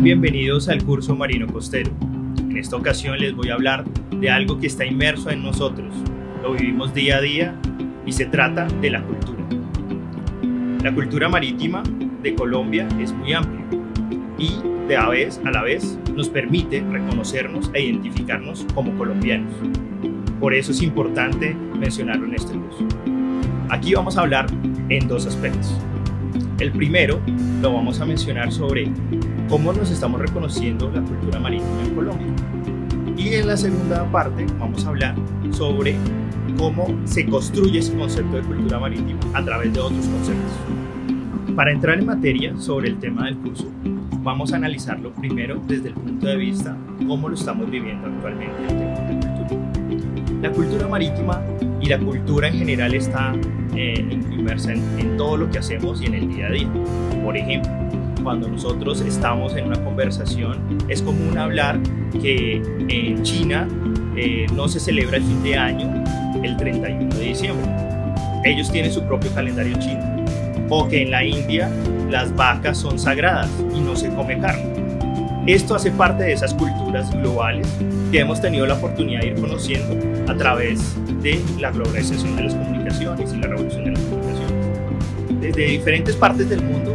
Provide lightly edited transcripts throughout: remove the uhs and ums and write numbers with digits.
bienvenidos al curso Marino Costero. En esta ocasión les voy a hablar de algo que está inmerso en nosotros, lo vivimos día a día y se trata de la cultura. La cultura marítima de Colombia es muy amplia y a la vez nos permite reconocernos e identificarnos como colombianos. Por eso es importante mencionarlo en este curso. Aquí vamos a hablar en dos aspectos. El primero lo vamos a mencionar sobre cómo nos estamos reconociendo la cultura marítima en Colombia. Y en la segunda parte vamos a hablar sobre cómo se construye ese concepto de cultura marítima a través de otros conceptos. Para entrar en materia sobre el tema del curso, vamos a analizarlo primero desde el punto de vista cómo lo estamos viviendo actualmente el tema de cultura. La cultura marítima y la cultura en general está inmersa en todo lo que hacemos y en el día a día. Por ejemplo, cuando nosotros estamos en una conversación, es común hablar que en China no se celebra el fin de año el 31 de diciembre. Ellos tienen su propio calendario chino. O que en la India las vacas son sagradas y no se come carne. Esto hace parte de esas culturas globales que hemos tenido la oportunidad de ir conociendo a través de la globalización de las comunicaciones y la revolución de las comunicaciones. Desde diferentes partes del mundo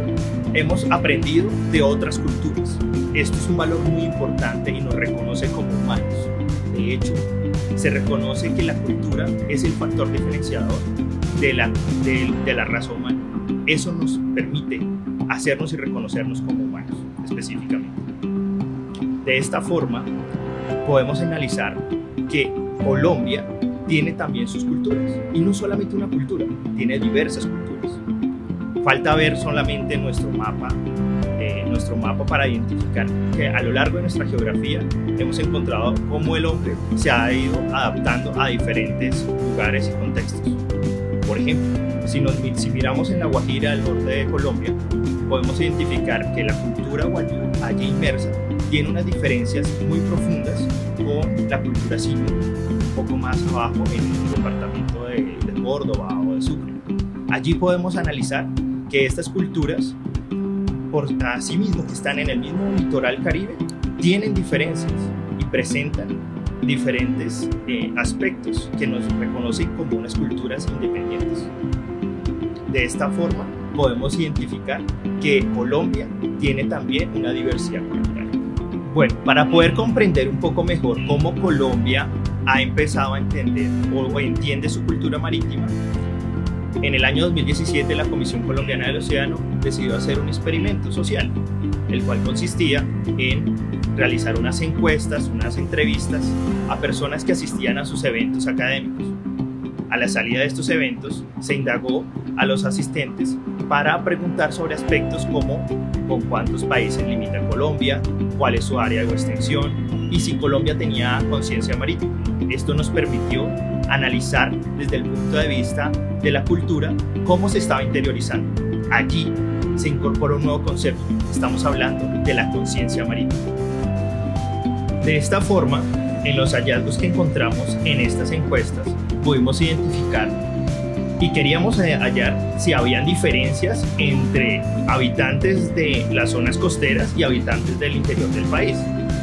hemos aprendido de otras culturas. Esto es un valor muy importante y nos reconoce como humanos. De hecho, se reconoce que la cultura es el factor diferenciador de la raza humana. Eso nos permite hacernos y reconocernos como humanos, específicamente. De esta forma, podemos analizar que Colombia tiene también sus culturas. Y no solamente una cultura, tiene diversas culturas. Falta ver solamente nuestro mapa para identificar que a lo largo de nuestra geografía hemos encontrado cómo el hombre se ha ido adaptando a diferentes lugares y contextos. Por ejemplo, si miramos en la Guajira, al norte de Colombia, podemos identificar que la cultura guayú, allí inmersa, tiene unas diferencias muy profundas con la cultura zinú, un poco más abajo en el departamento de Córdoba o de Sucre. Allí podemos analizar que estas culturas, por sí mismo que están en el mismo litoral caribe, tienen diferencias y presentan diferentes aspectos que nos reconocen como unas culturas independientes. De esta forma podemos identificar que Colombia tiene también una diversidad cultural. Bueno, para poder comprender un poco mejor cómo Colombia ha empezado a entender o entiende su cultura marítima, en el año 2017 la Comisión Colombiana del Océano decidió hacer un experimento social, el cual consistía en realizar unas encuestas, unas entrevistas a personas que asistían a sus eventos académicos. A la salida de estos eventos se indagó a los asistentes para preguntar sobre aspectos como con cuántos países limita Colombia, cuál es su área o extensión y si Colombia tenía conciencia marítima. Esto nos permitió analizar desde el punto de vista de la cultura cómo se estaba interiorizando. Allí se incorporó un nuevo concepto, estamos hablando de la conciencia marítima. De esta forma, en los hallazgos que encontramos en estas encuestas, pudimos identificar y queríamos hallar si habían diferencias entre habitantes de las zonas costeras y habitantes del interior del país.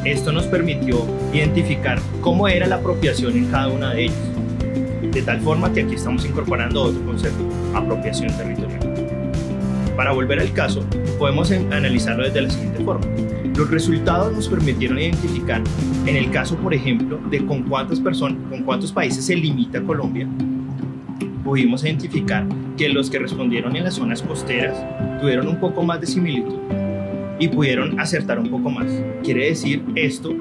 Esto nos permitió identificar cómo era la apropiación en cada una de ellas. De tal forma que aquí estamos incorporando otro concepto, apropiación territorial. Para volver al caso, podemos analizarlo desde la siguiente forma. Los resultados nos permitieron identificar, en el caso, por ejemplo, de con cuántos países se limita Colombia, pudimos identificar que los que respondieron en las zonas costeras tuvieron un poco más de similitud y pudieron acertar un poco más. Quiere decir esto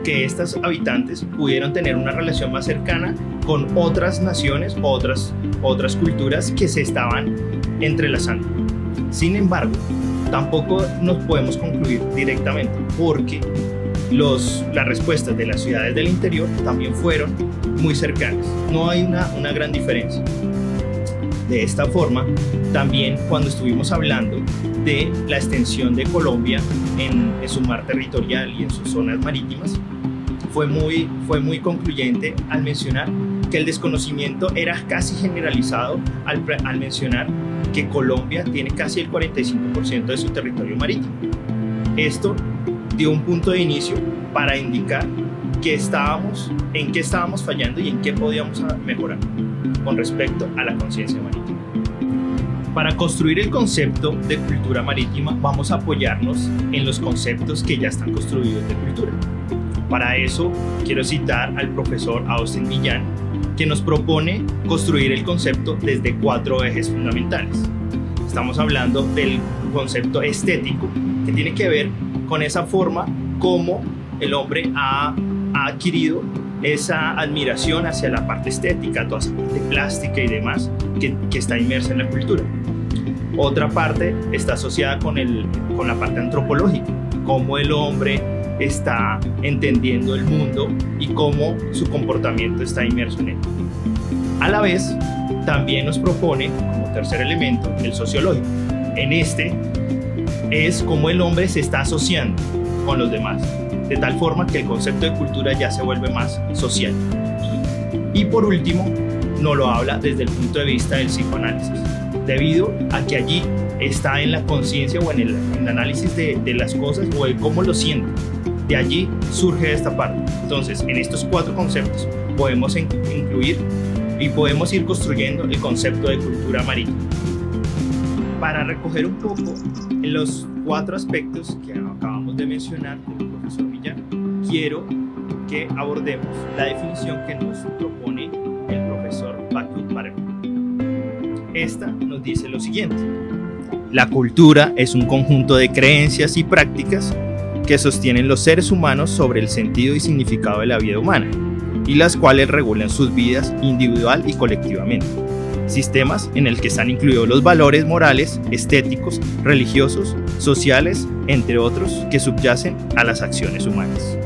que estas habitantes pudieron tener una relación más cercana con otras naciones, otras culturas que se estaban entrelazando. Sin embargo, tampoco nos podemos concluir directamente porque las respuestas de las ciudades del interior también fueron muy cercanas. No hay una gran diferencia. De esta forma, también cuando estuvimos hablando de la extensión de Colombia en su mar territorial y en sus zonas marítimas, fue muy concluyente al mencionar que el desconocimiento era casi generalizado al mencionar que Colombia tiene casi el 45% de su territorio marítimo. Esto dio un punto de inicio para indicar en qué estábamos fallando y en qué podíamos mejorar con respecto a la conciencia marítima. Para construir el concepto de cultura marítima vamos a apoyarnos en los conceptos que ya están construidos de cultura. Para eso quiero citar al profesor Austin Millán, que nos propone construir el concepto desde 4 ejes fundamentales. Estamos hablando del concepto estético, que tiene que ver con esa forma como el hombre ha adquirido esa admiración hacia la parte estética, toda esa parte plástica y demás que está inmersa en la cultura. Otra parte está asociada con la parte antropológica, cómo el hombre está entendiendo el mundo y cómo su comportamiento está inmerso en él. A la vez, también nos propone como tercer elemento el sociológico. En este es cómo el hombre se está asociando con los demás, de tal forma que el concepto de cultura ya se vuelve más social. Y por último, nos lo habla desde el punto de vista del psicoanálisis, debido a que allí está en la conciencia o en el análisis de las cosas o de cómo lo siente. De allí surge esta parte. Entonces, en estos 4 conceptos podemos incluir y podemos ir construyendo el concepto de cultura marítima. Para recoger un poco en los 4 aspectos que acabamos de mencionar del profesor Millán, quiero que abordemos la definición que nos propone el profesor Batut Barem. Esta nos dice lo siguiente: la cultura es un conjunto de creencias y prácticas que sostienen los seres humanos sobre el sentido y significado de la vida humana, y las cuales regulan sus vidas individual y colectivamente. Sistemas en el que están incluidos los valores morales, estéticos, religiosos, sociales, entre otros, que subyacen a las acciones humanas.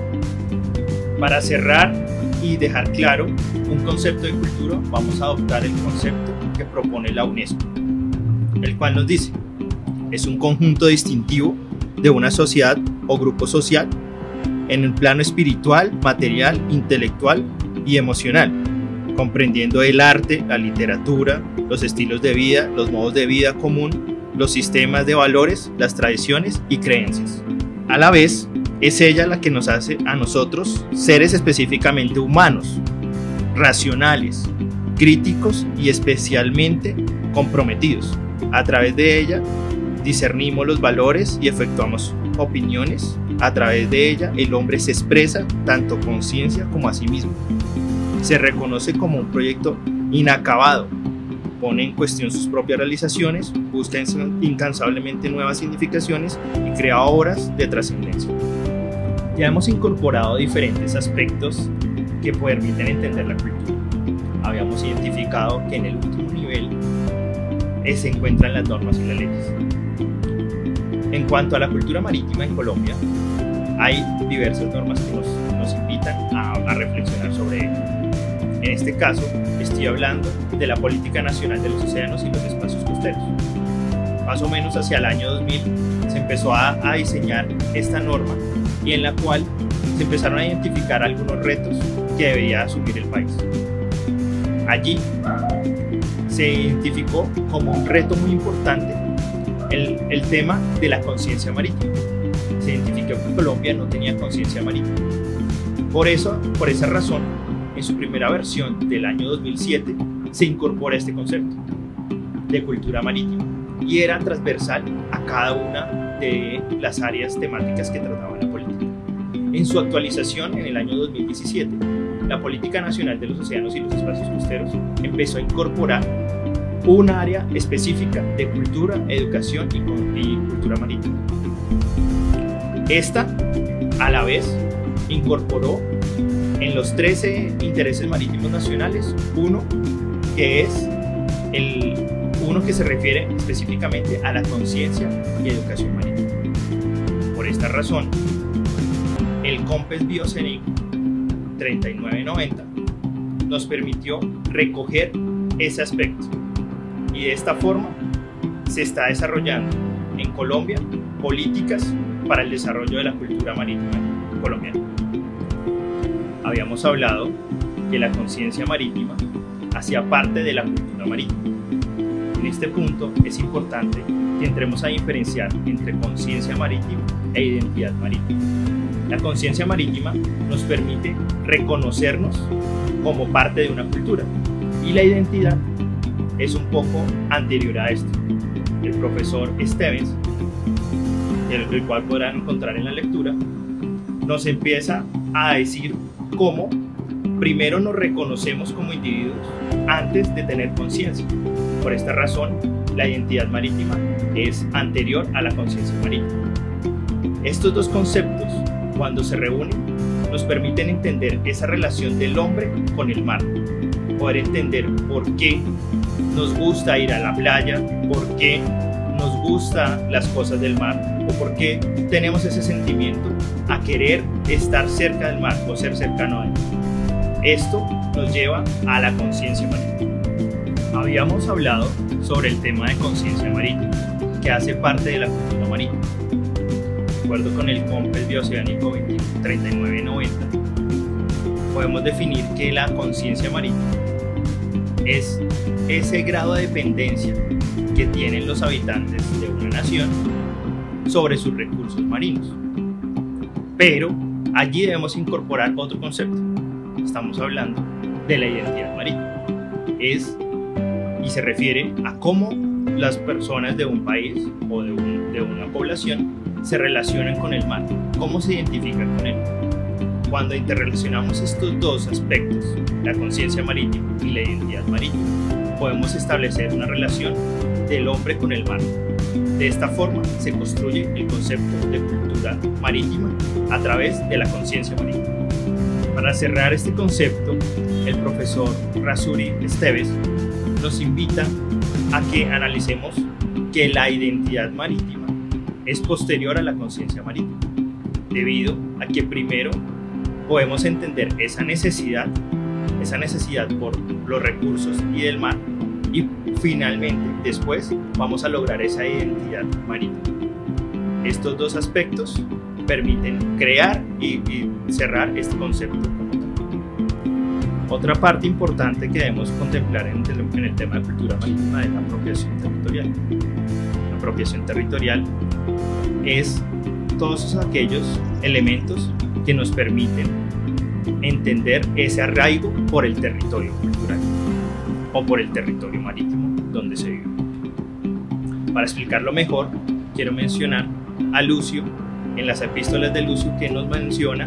Para cerrar y dejar claro un concepto de cultura, vamos a adoptar el concepto que propone la UNESCO, el cual nos dice: es un conjunto distintivo de una sociedad o grupo social en el plano espiritual, material, intelectual y emocional, comprendiendo el arte, la literatura, los estilos de vida, los modos de vida común, los sistemas de valores, las tradiciones y creencias. A la vez, es ella la que nos hace a nosotros seres específicamente humanos, racionales, críticos y especialmente comprometidos. A través de ella discernimos los valores y efectuamos opiniones. A través de ella el hombre se expresa tanto conciencia como a sí mismo. Se reconoce como un proyecto inacabado, pone en cuestión sus propias realizaciones, busca incansablemente nuevas significaciones y crea obras de trascendencia. Ya hemos incorporado diferentes aspectos que permiten entender la cultura. Habíamos identificado que en el último nivel se encuentran las normas y las leyes. En cuanto a la cultura marítima en Colombia, hay diversas normas que nos invitan a reflexionar sobre ello. En este caso, estoy hablando de la Política Nacional de los Océanos y los Espacios Costeros. Más o menos hacia el año 2000 se empezó a diseñar esta norma y en la cual se empezaron a identificar algunos retos que debería asumir el país. Allí se identificó como un reto muy importante el tema de la conciencia marítima. Se identificó que Colombia no tenía conciencia marítima. Por esa razón, en su primera versión del año 2007, se incorpora este concepto de cultura marítima y era transversal a cada una de las áreas temáticas que trataba la política. En su actualización en el año 2017, la Política Nacional de los Océanos y los Espacios Costeros empezó a incorporar un área específica de cultura, educación y cultura marítima. Esta, a la vez, incorporó en los 13 intereses marítimos nacionales uno que se refiere específicamente a la conciencia y educación marítima. Por esta razón, el COMPES Biocenic 3990 nos permitió recoger ese aspecto y de esta forma se está desarrollando en Colombia políticas para el desarrollo de la cultura marítima colombiana. Habíamos hablado que la conciencia marítima hacía parte de la cultura marítima. En este punto es importante que entremos a diferenciar entre conciencia marítima e identidad marítima. La conciencia marítima nos permite reconocernos como parte de una cultura y la identidad es un poco anterior a esto. El profesor Stevens, el cual podrán encontrar en la lectura, nos empieza a decir cómo primero nos reconocemos como individuos antes de tener conciencia. Por esta razón, la identidad marítima es anterior a la conciencia marítima. Estos dos conceptos, cuando se reúnen, nos permiten entender esa relación del hombre con el mar, poder entender por qué nos gusta ir a la playa, por qué nos gustan las cosas del mar o por qué tenemos ese sentimiento a querer estar cerca del mar o ser cercano a él. Esto nos lleva a la conciencia marítima. Habíamos hablado sobre el tema de conciencia marítima, que hace parte de la cultura marítima. De acuerdo con el COMPES Bioceánico 3990, podemos definir que la conciencia marítima es ese grado de dependencia que tienen los habitantes de una nación sobre sus recursos marinos. Pero allí debemos incorporar otro concepto. Estamos hablando de la identidad marítima. Y se refiere a cómo las personas de un país o de una población se relacionan con el mar, cómo se identifican con él. Cuando interrelacionamos estos dos aspectos, la conciencia marítima y la identidad marítima, podemos establecer una relación del hombre con el mar. De esta forma se construye el concepto de cultura marítima a través de la conciencia marítima. Para cerrar este concepto, el profesor Rasuri Esteves nos invita a que analicemos que la identidad marítima es posterior a la conciencia marítima, debido a que primero podemos entender esa necesidad por los recursos y del mar, y finalmente después vamos a lograr esa identidad marítima. Estos dos aspectos permiten crear y cerrar este concepto como tal. Otra parte importante que debemos contemplar en el tema de cultura marítima es la apropiación territorial. La apropiación territorial es todos aquellos elementos que nos permiten entender ese arraigo por el territorio cultural o por el territorio marítimo donde se vive. Para explicarlo mejor, quiero mencionar a Lucio en las epístolas de Lucio, que nos menciona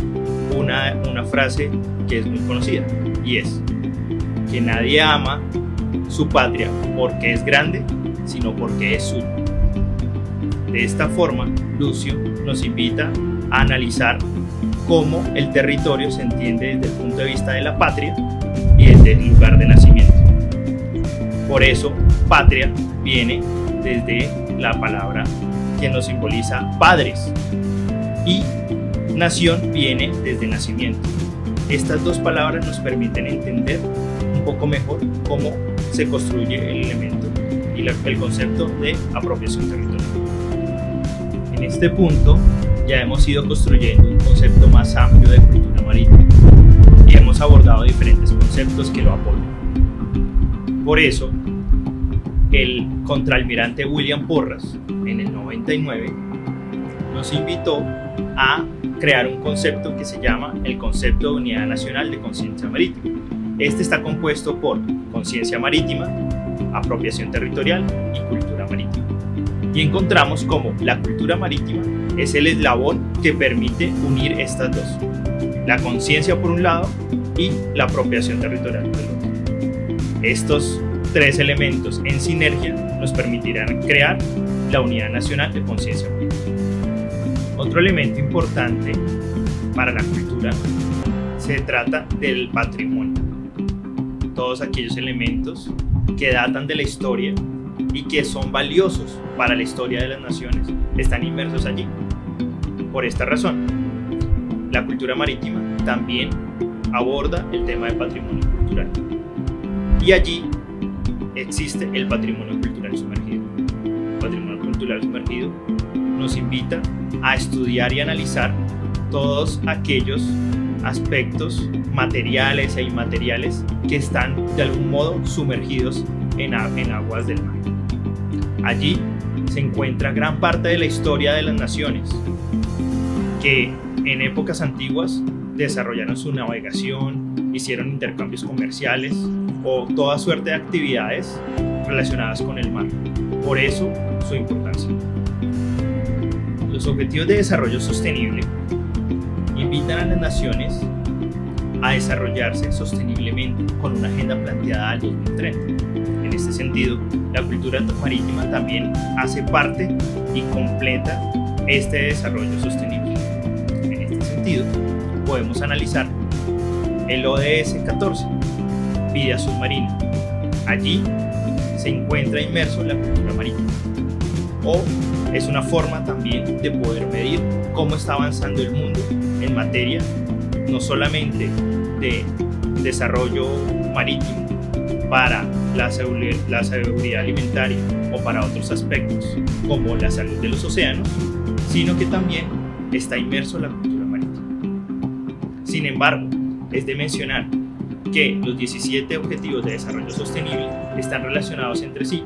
una frase que es muy conocida, y es que nadie ama su patria porque es grande, sino porque es suya. De esta forma, Lucio nos invita a analizar cómo el territorio se entiende desde el punto de vista de la patria y desde el lugar de nacimiento. Por eso, patria viene desde la palabra que nos simboliza padres, y nación viene desde nacimiento. Estas dos palabras nos permiten entender un poco mejor cómo se construye el elemento y el concepto de apropiación territorial. En este punto ya hemos ido construyendo un concepto más amplio de cultura marítima y hemos abordado diferentes conceptos que lo apoyan. Por eso, el contraalmirante William Porras, en el 99, nos invitó a crear un concepto que se llama el concepto de unidad nacional de conciencia marítima. Este está compuesto por conciencia marítima, apropiación territorial y cultura marítima. Y encontramos como la cultura marítima es el eslabón que permite unir estas dos: la conciencia por un lado y la apropiación territorial por el otro. Estos tres elementos en sinergia nos permitirán crear la unidad nacional de conciencia marítima. Otro elemento importante para la cultura se trata del patrimonio. Todos aquellos elementos que datan de la historia y que son valiosos para la historia de las naciones están inmersos allí. Por esta razón, la cultura marítima también aborda el tema de patrimonio cultural. Y allí existe el patrimonio cultural sumergido. El patrimonio cultural sumergido nos invita a estudiar y analizar todos aquellos aspectos materiales e inmateriales que están de algún modo sumergidos en aguas del mar. Allí se encuentra gran parte de la historia de las naciones, que en épocas antiguas desarrollaron su navegación, hicieron intercambios comerciales o toda suerte de actividades relacionadas con el mar. Por eso su importancia. Los Objetivos de Desarrollo Sostenible invitan a las naciones a desarrollarse sosteniblemente con una agenda planteada al 2030. En este sentido, la cultura marítima también hace parte y completa este desarrollo sostenible. En este sentido, podemos analizar el ODS 14, Vida Submarina. Allí se encuentra inmerso la cultura marítima. O es una forma también de poder medir cómo está avanzando el mundo en materia no solamente de desarrollo marítimo para la seguridad alimentaria o para otros aspectos como la salud de los océanos, sino que también está inmerso en la cultura marítima. Sin embargo, es de mencionar que los 17 Objetivos de Desarrollo Sostenible están relacionados entre sí.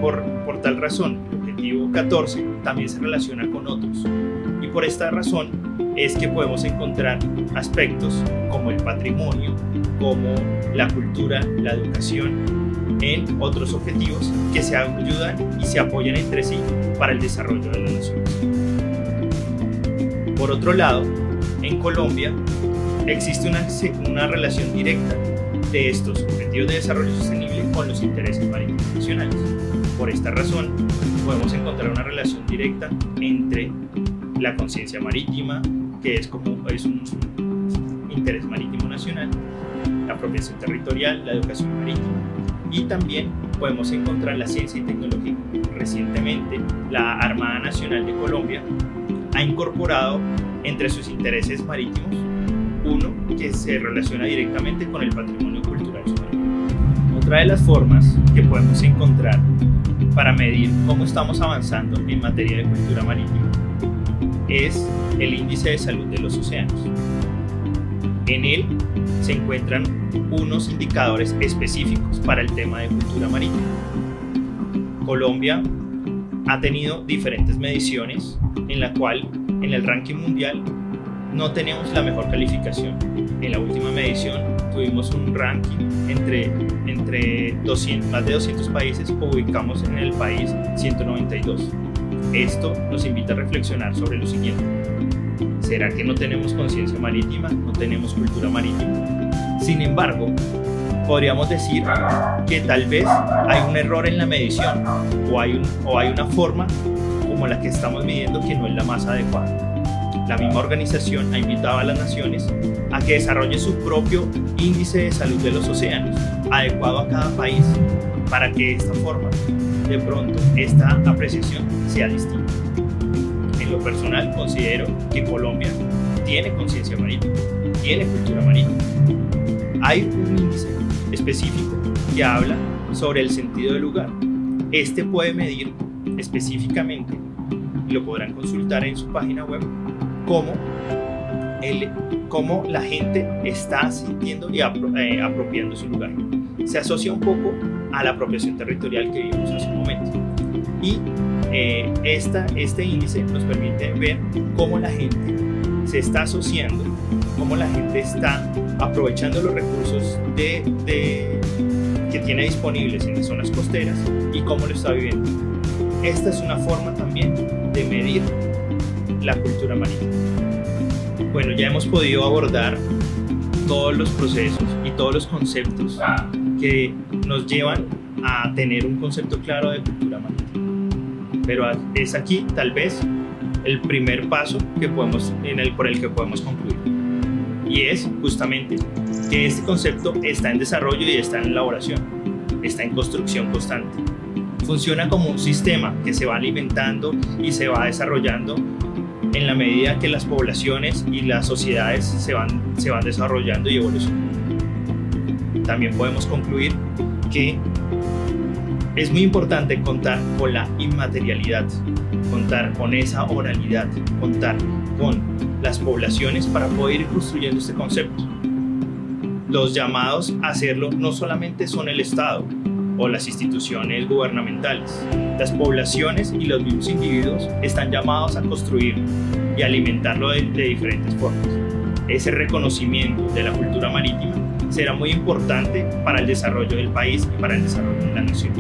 Por tal razón, el Objetivo 14 también se relaciona con otros. Y por esta razón es que podemos encontrar aspectos como el patrimonio, como la cultura, la educación, en otros objetivos que se ayudan y se apoyan entre sí para el desarrollo de las naciones. Por otro lado, en Colombia existe una relación directa de estos Objetivos de Desarrollo Sostenible con los intereses marítimos nacionales. Por esta razón, podemos encontrar una relación directa entre la conciencia marítima, que es un interés marítimo nacional, la apropiación territorial, la educación marítima, y también podemos encontrar la ciencia y tecnología. Recientemente, la Armada Nacional de Colombia ha incorporado entre sus intereses marítimos uno que se relaciona directamente con el patrimonio cultural submarino. Otra de las formas que podemos encontrar para medir cómo estamos avanzando en materia de cultura marítima es el Índice de Salud de los Océanos. En él se encuentran unos indicadores específicos para el tema de cultura marítima. Colombia ha tenido diferentes mediciones en la cual en el ranking mundial no tenemos la mejor calificación. En la última medición tuvimos un ranking entre más de 200 países, ubicamos en el país 192. Esto nos invita a reflexionar sobre lo siguiente: ¿será que no tenemos conciencia marítima? ¿No tenemos cultura marítima? Sin embargo, podríamos decir que tal vez hay un error en la medición o hay una forma como la que estamos midiendo que no es la más adecuada. La misma organización ha invitado a las naciones a que desarrolle su propio índice de salud de los océanos, adecuado a cada país, para que de esta forma, de pronto, esta apreciación sea distinta. En lo personal, considero que Colombia tiene conciencia marítima, tiene cultura marítima. Hay un índice específico que habla sobre el sentido del lugar. Este puede medir específicamente, y lo podrán consultar en su página web, cómo la gente está sintiendo y apropiando su lugar. Se asocia un poco a la apropiación territorial que vimos hace un momento. Y este índice nos permite ver cómo la gente se está asociando, cómo la gente está aprovechando los recursos que tiene disponibles en las zonas costeras y cómo lo está viviendo. Esta es una forma también de medir la cultura marítima. Bueno, ya hemos podido abordar todos los procesos y todos los conceptos que nos llevan a tener un concepto claro de cultura marítima. Pero es aquí tal vez el primer paso por el que podemos concluir. Y es justamente que este concepto está en desarrollo y está en elaboración, está en construcción constante. Funciona como un sistema que se va alimentando y se va desarrollando en la medida que las poblaciones y las sociedades se van desarrollando y evolucionando. También podemos concluir que es muy importante contar con la inmaterialidad, contar con esa oralidad, contar con las poblaciones para poder ir construyendo este concepto. Los llamados a hacerlo no solamente son el Estado o las instituciones gubernamentales. Las poblaciones y los mismos individuos están llamados a construirlo y alimentarlo de diferentes formas. Ese reconocimiento de la cultura marítima será muy importante para el desarrollo del país y para el desarrollo de la nación.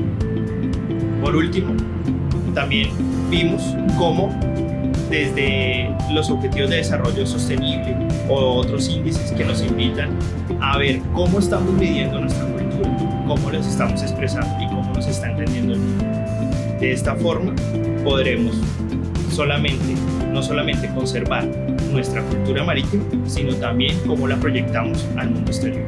Por último, también vimos cómo desde los Objetivos de Desarrollo Sostenible o otros índices que nos invitan a ver cómo estamos midiendo nuestra cultura, cómo los estamos expresando y cómo nos está entendiendo el mundo. De esta forma podremos no solamente conservar nuestra cultura marítima, sino también cómo la proyectamos al mundo exterior.